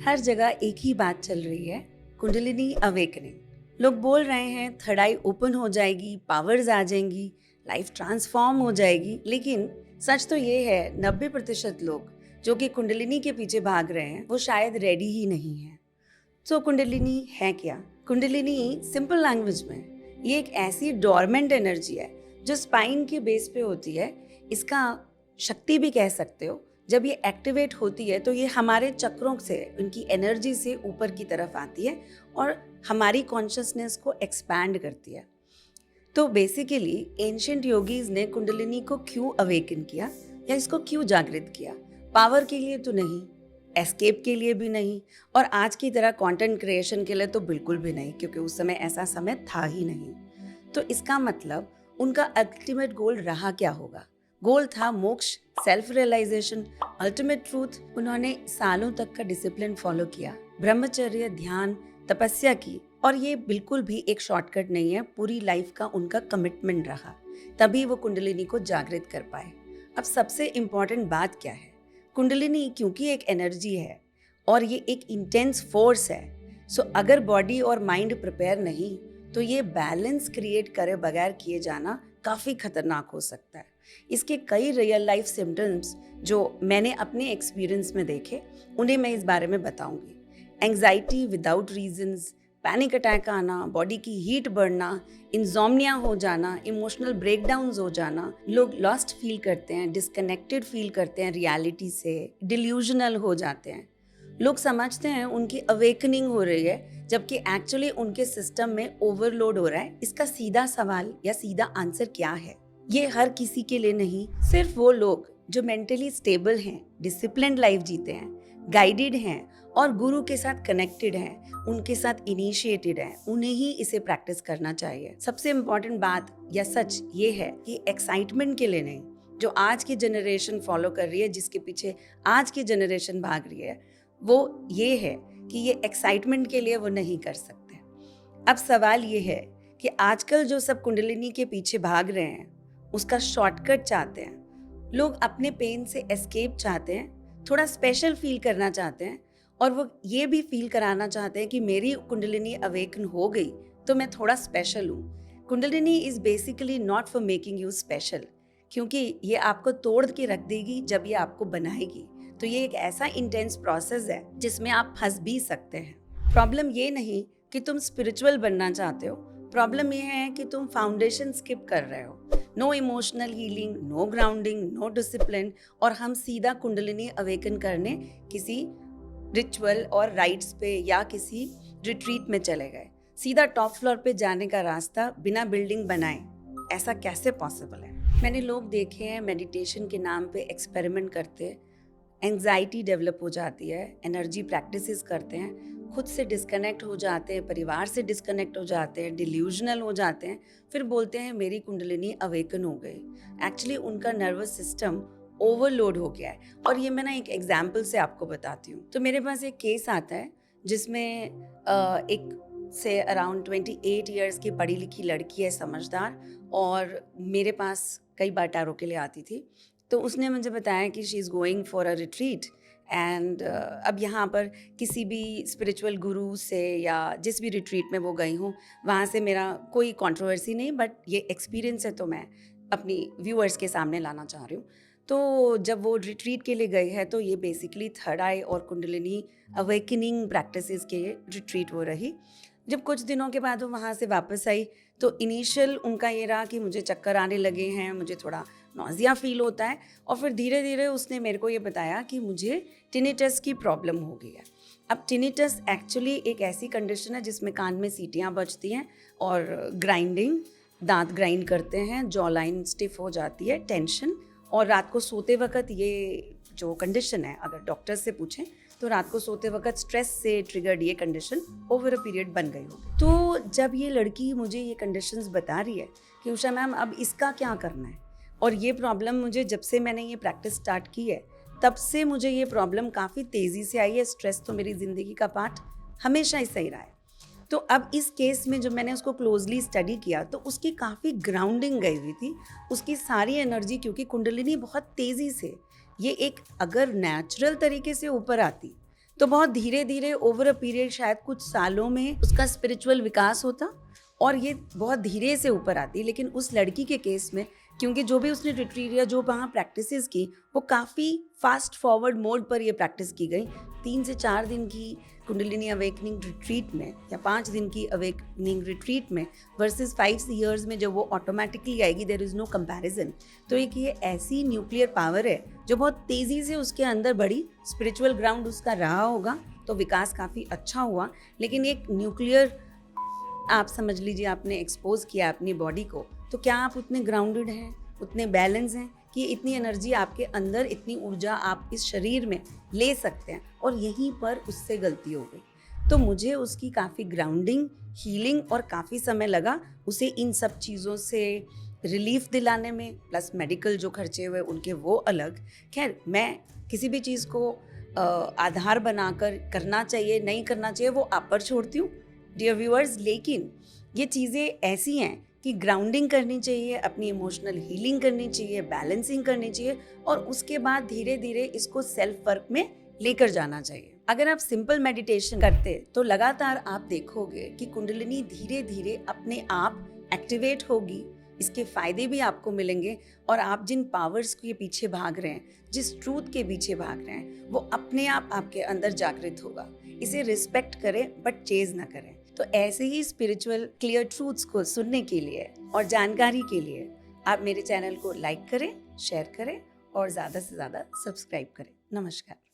हर जगह एक ही बात चल रही है, कुंडलिनी अवेकनिंग। लोग बोल रहे हैं थर्ड आई ओपन हो जाएगी, पावर्स आ जाएंगी, लाइफ ट्रांसफॉर्म हो जाएगी। लेकिन सच तो ये है 90% लोग जो कि कुंडलिनी के पीछे भाग रहे हैं वो शायद रेडी ही नहीं है। तो कुंडलिनी है क्या? कुंडलिनी सिंपल लैंग्वेज में ये एक ऐसी डोरमेंट एनर्जी है जो स्पाइन के बेस पे होती है। इसका शक्ति भी कह सकते हो। जब ये एक्टिवेट होती है तो ये हमारे चक्रों से, उनकी एनर्जी से ऊपर की तरफ आती है और हमारी कॉन्शियसनेस को एक्सपैंड करती है। तो बेसिकली एंशिएंट योगीज ने कुंडलिनी को क्यों अवेकन किया या इसको क्यों जागृत किया? पावर के लिए तो नहीं, एस्केप के लिए भी नहीं, और आज की तरह कंटेंट क्रिएशन के लिए तो बिल्कुल भी नहीं, क्योंकि उस समय ऐसा समय था ही नहीं। तो इसका मतलब उनका अल्टीमेट गोल रहा क्या होगा? गोल था मोक्ष, सेल्फ रियलाइजेशन, अल्टीमेट ट्रूथ। उन्होंने सालों तक का डिसिप्लिन फॉलो किया, ब्रह्मचर्य, ध्यान, तपस्या की, और ये बिल्कुल भी एक शॉर्टकट नहीं है, पूरी लाइफ का उनका कमिटमेंट रहा। तभी वो कुंडलिनी को जागृत कर पाए। अब सबसे इम्पॉर्टेंट बात क्या है? कुंडलिनी क्योंकि एक एनर्जी है और ये एक इंटेंस फोर्स है, सो अगर बॉडी और माइंड प्रिपेयर नहीं तो ये बैलेंस क्रिएट करे बगैर किए जाना काफ़ी खतरनाक हो सकता है। इसके कई रियल लाइफ सिम्टम्स जो मैंने अपने एक्सपीरियंस में देखे, उन्हें मैं इस बारे में बताऊंगी। Anxiety without reasons, panic attack आना, बॉडी की हीट बढ़ना, इंसोम्निया हो जाना, इमोशनल ब्रेकडाउन्स हो जाना, लोग लॉस्ट फील करते हैं, डिस्कनेक्टेड फील करते हैं रियलिटी से, डिल्यूजनल हो जाते हैं। लोग समझते हैं उनकी अवेकनिंग हो रही है, जबकि एक्चुअली उनके सिस्टम में ओवरलोड हो रहा है। इसका सीधा सवाल या सीधा आंसर क्या है? ये हर किसी के लिए नहीं, सिर्फ वो लोग जो मेंटली स्टेबल हैं, डिसिप्लिन्ड लाइफ जीते हैं, गाइडेड हैं और गुरु के साथ कनेक्टेड हैं, उनके साथ इनिशिएटेड हैं, उन्हें ही इसे प्रैक्टिस करना चाहिए। सबसे इम्पोर्टेंट बात या सच ये है कि एक्साइटमेंट के लिए नहीं, जो आज की जनरेशन फॉलो कर रही है, जिसके पीछे आज की जनरेशन भाग रही है, वो ये है कि ये एक्साइटमेंट के लिए वो नहीं कर सकते। अब सवाल ये है कि आजकल जो सब कुंडलिनी के पीछे भाग रहे हैं उसका शॉर्टकट चाहते हैं। लोग अपने पेन से एस्केप चाहते हैं, थोड़ा स्पेशल फील करना चाहते हैं, और वो ये भी फील कराना चाहते हैं कि मेरी कुंडलिनी अवेकन हो गई तो मैं थोड़ा स्पेशल हूँ। Kundalini is basically not for making you special, क्योंकि ये आपको तोड़ के रख देगी जब ये आपको बनाएगी। तो ये एक ऐसा इंटेंस प्रोसेस है जिसमें आप फंस भी सकते हैं। प्रॉब्लम ये नहीं कि तुम स्पिरिचुअल बनना चाहते हो, प्रॉब्लम ये है कि तुम फाउंडेशन स्किप कर रहे हो। No emotional healing, no grounding, no discipline, और हम सीधा कुंडलिनी अवेकन करने किसी रिचुअल और राइट्स पे या किसी रिट्रीट में चले गए। सीधा टॉप फ्लोर पे जाने का रास्ता बिना बिल्डिंग बनाए, ऐसा कैसे पॉसिबल है? मैंने लोग देखे हैं मेडिटेशन के नाम पे एक्सपेरिमेंट करते, एंग्जाइटी डेवलप हो जाती है, एनर्जी प्रैक्टिसेस करते हैं, खुद से डिस्कनेक्ट हो जाते हैं, परिवार से डिस्कनेक्ट हो जाते हैं, डिल्यूजनल हो जाते हैं, फिर बोलते हैं मेरी कुंडलिनी अवेकन हो गई। एक्चुअली उनका नर्वस सिस्टम ओवरलोड हो गया है। और ये मैं ना एक एग्जाम्पल से आपको बताती हूँ। तो मेरे पास एक केस आता है जिसमें एक से अराउंड 28 ईयर्स की पढ़ी लिखी लड़की है, समझदार, और मेरे पास कई बार टैरो के लिए आती थी। तो उसने मुझे बताया कि she is going for a retreat and अब यहाँ पर किसी भी स्पिरिचुअल गुरु से या जिस भी रिट्रीट में वो गई हूँ वहाँ से मेरा कोई कंट्रोवर्सी नहीं, बट ये एक्सपीरियंस है तो मैं अपनी व्यूअर्स के सामने लाना चाह रही हूँ। तो जब वो रिट्रीट के लिए गई है तो ये बेसिकली थर्ड आई और कुंडलिनी अवेकनिंग प्रैक्टिसेस के रिट्रीट वो रही। जब कुछ दिनों के बाद वो वहाँ से वापस आई तो इनिशियल उनका ये रहा कि मुझे चक्कर आने लगे हैं, मुझे थोड़ा नॉजिया फील होता है, और फिर धीरे धीरे उसने मेरे को ये बताया कि मुझे टिनिटस की प्रॉब्लम हो गई है। अब टिनिटस एक्चुअली एक ऐसी कंडीशन है जिसमें कान में सीटियाँ बजती हैं और ग्राइंडिंग, दांत ग्राइंड करते हैं, जॉ लाइन स्टिफ हो जाती है, टेंशन, और रात को सोते वक्त ये जो कंडीशन है, अगर डॉक्टर से पूछें तो रात को सोते वक्त स्ट्रेस से ट्रिगर्ड ये कंडीशन ओवर अ पीरियड बन गई हो। तो जब ये लड़की मुझे ये कंडीशंस बता रही है कि उषा मैम अब इसका क्या करना है, और ये प्रॉब्लम मुझे जब से मैंने ये प्रैक्टिस स्टार्ट की है तब से मुझे ये प्रॉब्लम काफ़ी तेज़ी से आई है। स्ट्रेस तो मेरी ज़िंदगी का पार्ट हमेशा ही सही रहा है। तो अब इस केस में जब मैंने उसको क्लोजली स्टडी किया तो उसकी काफ़ी ग्राउंडिंग गई हुई थी, उसकी सारी एनर्जी, क्योंकि कुंडलिनी बहुत तेज़ी से, ये एक अगर नेचुरल तरीके से ऊपर आती तो बहुत धीरे धीरे ओवर अ पीरियड, शायद कुछ सालों में उसका स्पिरिचुअल विकास होता और ये बहुत धीरे से ऊपर आती। लेकिन उस लड़की के केस में, क्योंकि जो भी उसने रिट्रीट या जो वहाँ प्रैक्टिसेस की, वो काफ़ी फास्ट फॉरवर्ड मोड पर ये प्रैक्टिस की गई। 3 से 4 दिन की कुंडलिनी अवेकनिंग रिट्रीट में या 5 दिन की अवेकनिंग रिट्रीट में वर्सेस 5 ईयर्स में जब वो ऑटोमेटिकली आएगी, देयर इज़ नो कंपैरिजन। तो एक ये ऐसी न्यूक्लियर पावर है जो बहुत तेज़ी से उसके अंदर बढ़ी, स्पिरिचुअल ग्राउंड उसका रहा होगा, तो विकास काफ़ी अच्छा हुआ। लेकिन एक न्यूक्लियर, आप समझ लीजिए, आपने एक्सपोज किया अपनी बॉडी को, तो क्या आप उतने ग्राउंडेड हैं, उतने बैलेंस हैं कि इतनी एनर्जी आपके अंदर, इतनी ऊर्जा आप इस शरीर में ले सकते हैं? और यहीं पर उससे गलती हो गई। तो मुझे उसकी काफ़ी ग्राउंडिंग, हीलिंग और काफ़ी समय लगा उसे इन सब चीज़ों से रिलीफ दिलाने में, प्लस मेडिकल जो खर्चे हुए उनके वो अलग। खैर, मैं किसी भी चीज़ को आधार बनाकर करना चाहिए नहीं करना चाहिए वो आप पर छोड़ती हूँ डियर व्यूअर्स। लेकिन ये चीज़ें ऐसी हैं कि ग्राउंडिंग करनी चाहिए, अपनी इमोशनल हीलिंग करनी चाहिए, बैलेंसिंग करनी चाहिए और उसके बाद धीरे धीरे इसको सेल्फ वर्क में लेकर जाना चाहिए। अगर आप सिंपल मेडिटेशन करते तो लगातार आप देखोगे कि कुंडलिनी धीरे धीरे अपने आप एक्टिवेट होगी, इसके फायदे भी आपको मिलेंगे और आप जिन पावर्स के पीछे भाग रहे हैं, जिस ट्रूथ के पीछे भाग रहे हैं, वो अपने आप आपके अंदर जागृत होगा। इसे रिस्पेक्ट करें बट चेज ना करें। तो ऐसे ही स्पिरिचुअल क्लियर ट्रूथ्स को सुनने के लिए और जानकारी के लिए आप मेरे चैनल को लाइक करें, शेयर करें और ज़्यादा से ज़्यादा सब्सक्राइब करें। नमस्कार।